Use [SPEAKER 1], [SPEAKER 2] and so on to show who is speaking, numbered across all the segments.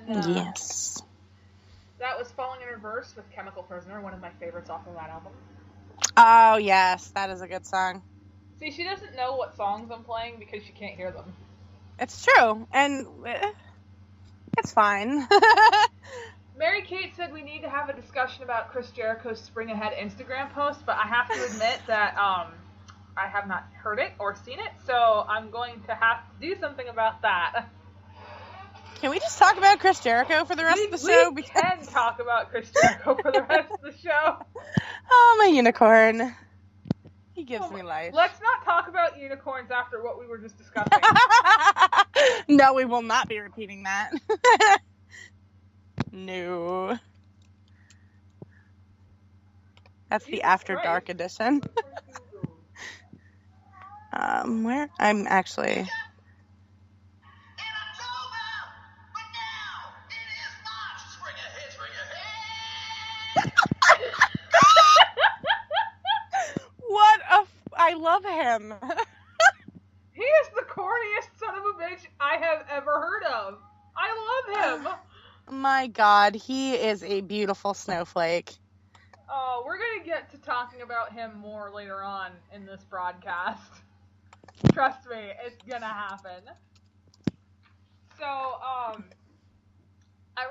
[SPEAKER 1] And
[SPEAKER 2] yes.
[SPEAKER 1] that was Falling in Reverse with Chemical Prisoner, one of my favorites off of that album.
[SPEAKER 2] Oh, yes. That is a good song.
[SPEAKER 1] See, she doesn't know what songs I'm playing because she can't hear them.
[SPEAKER 2] It's true. And it's fine.
[SPEAKER 1] Mary Kate said we need to have a discussion about Chris Jericho's Spring Ahead Instagram post, but I have to admit that I have not heard it or seen it, so I'm going to have to do something about that.
[SPEAKER 2] Can we just talk about Chris Jericho for the rest of the show?
[SPEAKER 1] We can talk about Chris Jericho for the rest of the show.
[SPEAKER 2] Oh, my unicorn. He gives me life.
[SPEAKER 1] Let's not talk about unicorns after what we were just discussing.
[SPEAKER 2] No, we will not be repeating that. No. That's the After Dark edition. Where? I'm actually... I love him.
[SPEAKER 1] He is the corniest son of a bitch I have ever heard of. I love him.
[SPEAKER 2] My God, he is a beautiful snowflake.
[SPEAKER 1] Oh, we're going to get to talking about him more later on in this broadcast. Trust me, it's going to happen. So, I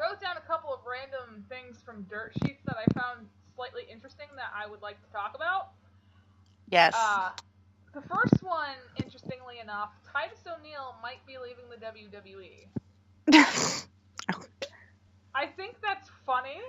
[SPEAKER 1] wrote down a couple of random things from dirt sheets that I found slightly interesting that I would like to talk about.
[SPEAKER 2] Yes.
[SPEAKER 1] The first one, interestingly enough, Titus O'Neil might be leaving the WWE. I think that's funny,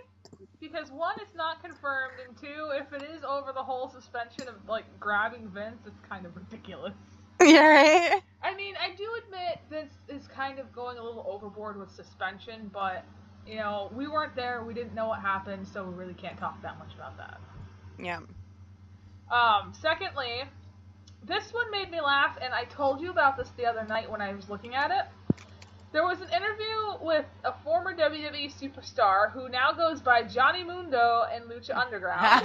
[SPEAKER 1] because one, it's not confirmed, and two, if it is over the whole suspension of, like, grabbing Vince, it's kind of ridiculous.
[SPEAKER 2] Yeah, right?
[SPEAKER 1] I mean, I do admit this is kind of going a little overboard with suspension, but, you know, we weren't there, we didn't know what happened, so we really can't talk that much about that.
[SPEAKER 2] Yeah.
[SPEAKER 1] Secondly, this one made me laugh, and I told you about this the other night when I was looking at it. There was an interview with a former WWE superstar who now goes by Johnny Mundo in Lucha Underground.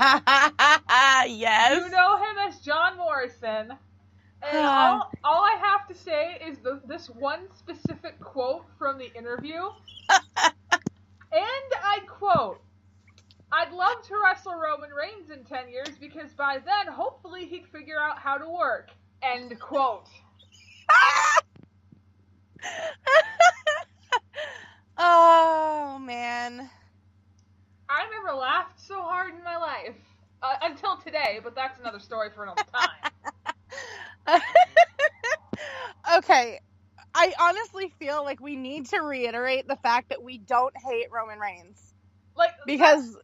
[SPEAKER 2] Yes.
[SPEAKER 1] You know him as John Morrison. And all I have to say is this one specific quote from the interview. And I quote, "I'd love to wrestle Roman Reigns in 10 years because by then, hopefully, he'd figure out how to work." End quote.
[SPEAKER 2] Oh, man.
[SPEAKER 1] I never laughed so hard in my life. Until today, but that's another story for another time.
[SPEAKER 2] Okay. I honestly feel like we need to reiterate the fact that we don't hate Roman Reigns.
[SPEAKER 1] Like,
[SPEAKER 2] because...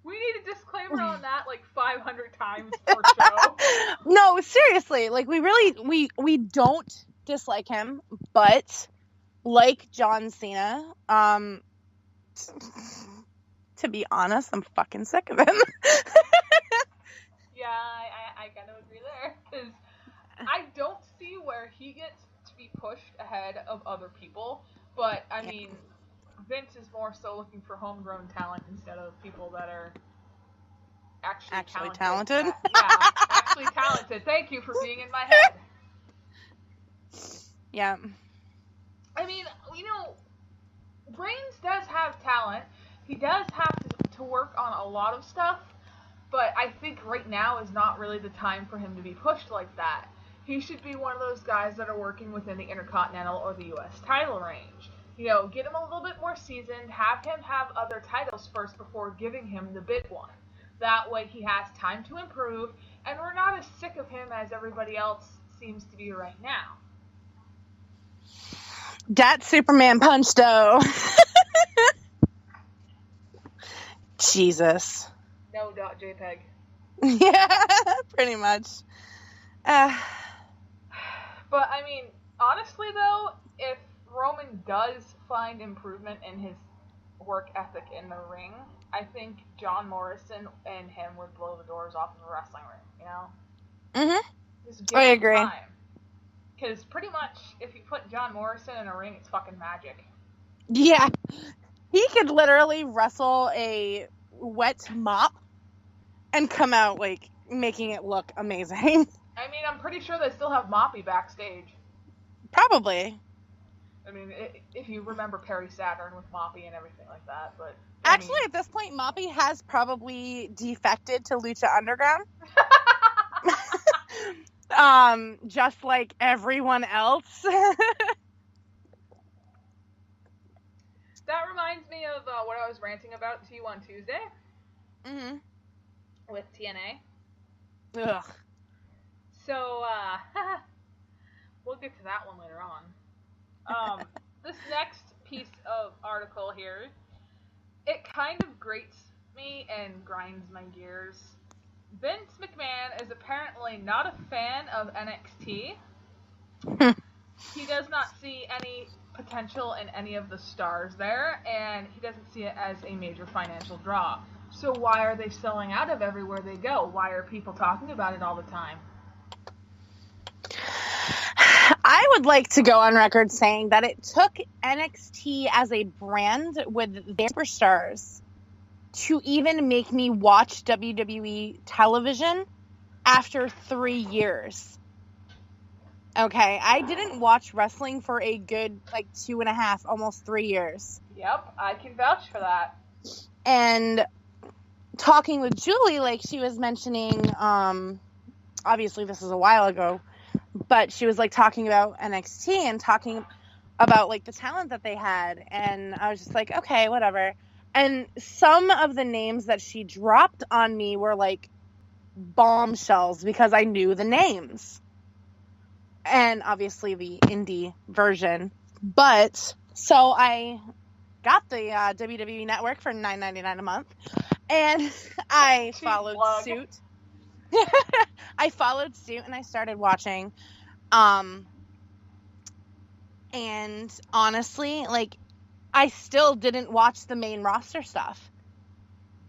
[SPEAKER 1] We need a disclaimer on that, like, 500 times per show.
[SPEAKER 2] No, seriously. Like, we don't dislike him, but, like John Cena, to be honest, I'm fucking sick of him.
[SPEAKER 1] Yeah, I gotta agree there. Because I don't see where he gets to be pushed ahead of other people, but, I mean... Vince is more so looking for homegrown talent instead of people that are actually talented. Actually talented. Thank you for being in my head.
[SPEAKER 2] Yeah.
[SPEAKER 1] I mean, you know, Reigns does have talent. He does have to work on a lot of stuff, but I think right now is not really the time for him to be pushed like that. He should be one of those guys that are working within the Intercontinental or the U.S. title range. You know, get him a little bit more seasoned, have him have other titles first before giving him the big one. That way he has time to improve, and we're not as sick of him as everybody else seems to be right now.
[SPEAKER 2] That Superman punch, though. Jesus.
[SPEAKER 1] No, .jpg.
[SPEAKER 2] Yeah, pretty much.
[SPEAKER 1] But, I mean, honestly, though, if Roman does find improvement in his work ethic in the ring, I think John Morrison and him would blow the doors off of a wrestling ring, you know?
[SPEAKER 2] Mm-hmm. I agree.
[SPEAKER 1] Because pretty much, if you put John Morrison in a ring, it's fucking magic.
[SPEAKER 2] Yeah. He could literally wrestle a wet mop and come out, like, making it look amazing.
[SPEAKER 1] I mean, I'm pretty sure they still have Moppy backstage.
[SPEAKER 2] Probably.
[SPEAKER 1] I mean, if you remember Perry Saturn with Moppy and everything like that, but...
[SPEAKER 2] Actually, at this point, Moppy has probably defected to Lucha Underground. Just like everyone else.
[SPEAKER 1] That reminds me of what I was ranting about to you on Tuesday.
[SPEAKER 2] Mm-hmm.
[SPEAKER 1] With TNA.
[SPEAKER 2] Ugh.
[SPEAKER 1] So, we'll get to that one later on. This next piece of article here, it kind of grates me and grinds my gears. Vince McMahon is apparently not a fan of NXT. He does not see any potential in any of the stars there, and he doesn't see it as a major financial draw. So why are they selling out of everywhere they go? Why are people talking about it all the time?
[SPEAKER 2] I would like to go on record saying that it took NXT as a brand with their superstars to even make me watch WWE television after 3 years. Okay, I didn't watch wrestling for a good, 2.5, almost 3 years.
[SPEAKER 1] Yep, I can vouch for that.
[SPEAKER 2] And talking with Julie, she was mentioning, obviously this is a while ago, but she was, talking about NXT and talking about, the talent that they had. And I was just like, okay, whatever. And some of the names that she dropped on me were, bombshells because I knew the names. And obviously the indie version. But, so I got the WWE Network for $9.99 a month. And I followed suit. I followed suit and I started watching. And honestly, I still didn't watch the main roster stuff.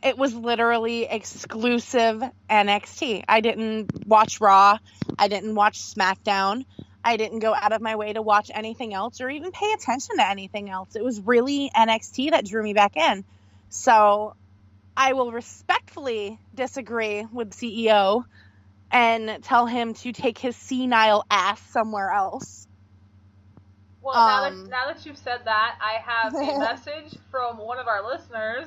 [SPEAKER 2] It was literally exclusive NXT. I didn't watch Raw. I didn't watch SmackDown. I didn't go out of my way to watch anything else or even pay attention to anything else. It was really NXT that drew me back in. So I will respectfully disagree with the CEO and tell him to take his senile ass somewhere else.
[SPEAKER 1] Well, now that you've said that, I have a message from one of our listeners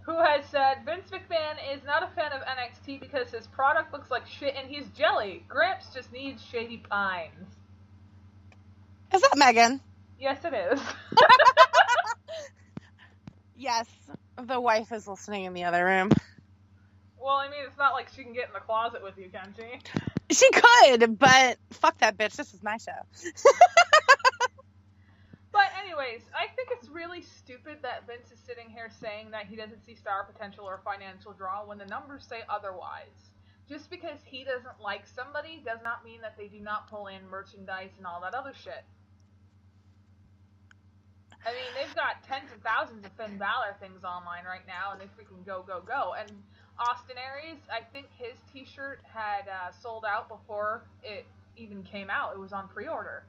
[SPEAKER 1] who has said, Vince McMahon is not a fan of NXT because his product looks like shit and he's jelly. Gramps just needs Shady Pines.
[SPEAKER 2] Is that Megan?
[SPEAKER 1] Yes, it is.
[SPEAKER 2] Yes, the wife is listening in the other room.
[SPEAKER 1] Well, I mean, it's not like she can get in the closet with you, can she?
[SPEAKER 2] She could, but fuck that bitch. This is my show.
[SPEAKER 1] But anyways, I think it's really stupid that Vince is sitting here saying that he doesn't see star potential or financial draw when the numbers say otherwise. Just because he doesn't like somebody does not mean that they do not pull in merchandise and all that other shit. I mean, they've got tens of thousands of Finn Balor things online right now, and they freaking go, go, go. And Austin Aries, I think his t-shirt had sold out before it even came out. It was on pre-order.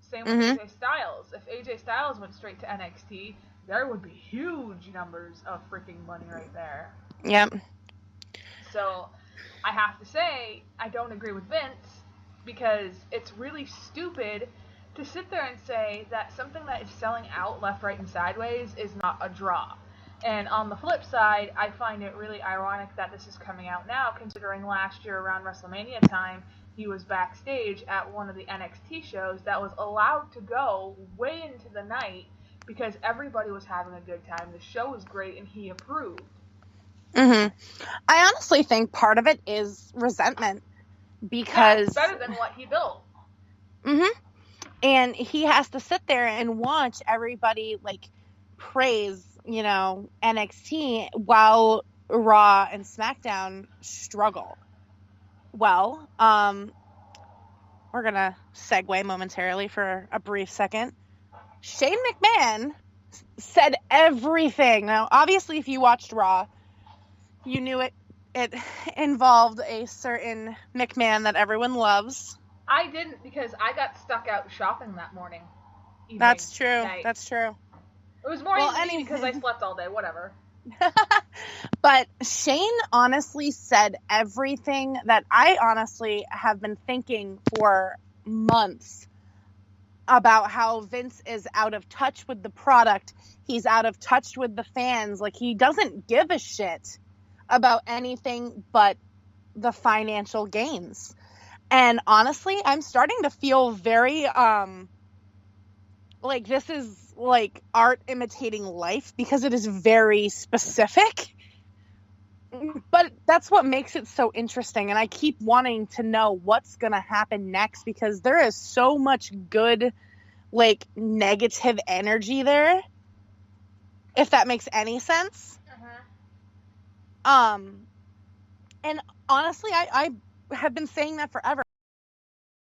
[SPEAKER 1] Same with AJ Styles. If AJ Styles went straight to NXT, there would be huge numbers of freaking money right there.
[SPEAKER 2] Yep.
[SPEAKER 1] So, I have to say, I don't agree with Vince, because it's really stupid to sit there and say that something that is selling out left, right, and sideways is not a draw. And on the flip side, I find it really ironic that this is coming out now, considering last year around WrestleMania time, he was backstage at one of the NXT shows that was allowed to go way into the night because everybody was having a good time. The show was great and he approved. I
[SPEAKER 2] honestly think part of it is resentment because...
[SPEAKER 1] it's better than what he built.
[SPEAKER 2] And he has to sit there and watch everybody, praise, NXT while Raw and SmackDown struggle. Well, we're going to segue momentarily for a brief second. Shane McMahon said everything. Now, obviously, if you watched Raw, you knew it involved a certain McMahon that everyone loves.
[SPEAKER 1] I didn't because I got stuck out shopping that morning.
[SPEAKER 2] That's true. That's true.
[SPEAKER 1] It was more easy because I slept all day, whatever.
[SPEAKER 2] But Shane honestly said everything that I honestly have been thinking for months. about how Vince is out of touch with the product. He's out of touch with the fans. Like, he doesn't give a shit about anything but the financial gains. And honestly, I'm starting to feel very, like this is like art imitating life, because it is very specific. But that's what makes it so interesting. And I keep wanting to know what's going to happen next, because there is so much good, like, negative energy there. If that makes any sense. And honestly, I have been saying that forever.